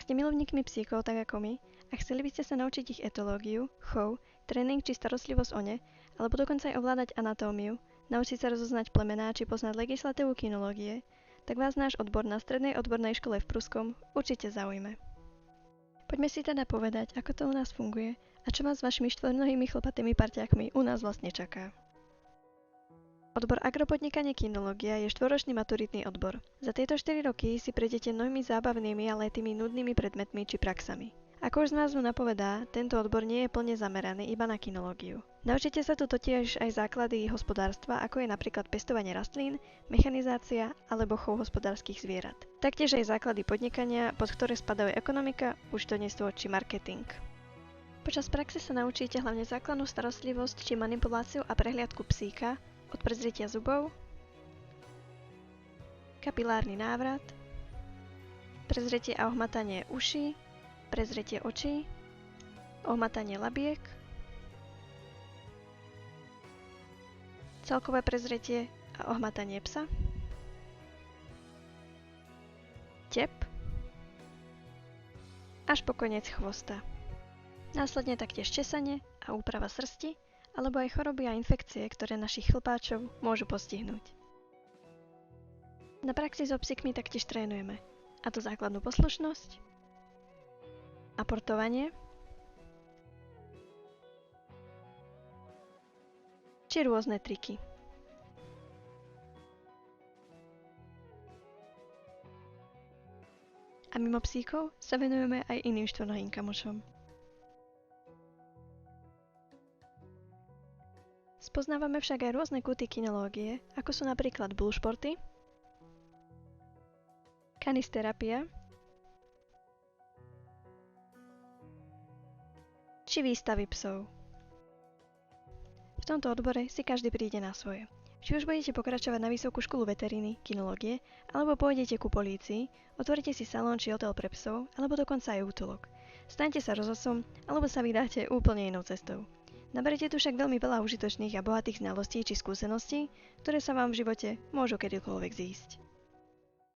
Ak ste milovníkmi psíkov tak ako my a chceli by ste sa naučiť ich etológiu, chov, tréning či starostlivosť o ne, alebo dokonca aj ovládať anatómiu, naučiť sa rozoznať plemená či poznať legislatívu kinológie, tak vás náš odbor na Strednej odbornej škole v Pruskom určite zaujme. Poďme si teda povedať, ako to u nás funguje a čo vás s vašimi štvornohými chlpatými parťákmi u nás vlastne čaká. Odbor agropodnikanie kinológia je štvoročný maturitný odbor. Za tieto 4 roky si prejdete mnohými zábavnými, ale aj tými nudnými predmetmi či praxami. Ako už z názvu napovedá, tento odbor nie je plne zameraný iba na kinológiu. Naučite sa tu totiž aj základy hospodárstva, ako je napríklad pestovanie rastlín, mechanizácia alebo chov hospodárskych zvierat. Taktiež aj základy podnikania, pod ktoré spadajú ekonomika, účtovníctvo či marketing. Počas praxe sa naučíte hlavne základnú starostlivosť či manipuláciu a prehliadku psíka, od prezretia zubov, kapilárny návrat, prezretie a ohmatanie uší, prezretie očí, ohmatanie labiek, celkové prezretie a ohmatanie psa, tep, až po koniec chvosta. Následne taktiež česanie a úprava srsti, alebo aj choroby a infekcie, ktoré našich chlpáčov môžu postihnúť. Na praxi so psíkmi taktiež trénujeme, a to základnú poslušnosť, aportovanie, či rôzne triky. A mimo psíkov sa venujeme aj iným štvornohým kamošom. Spoznávame však aj rôzne kúty kinológie, ako sú napríklad bullšporty, kanisterapia či výstavy psov. V tomto odbore si každý príde na svoje. Či už budete pokračovať na Vysokú školu veteríny, kinológie, alebo pôjdete ku polícii, otvorite si salón či hotel pre psov, alebo dokonca aj útulok. Staňte sa rozhodcom, alebo sa vydáte úplne inou cestou. Naberete tu však veľmi veľa užitočných a bohatých znalostí či skúseností, ktoré sa vám v živote môžu kedykoľvek zísť.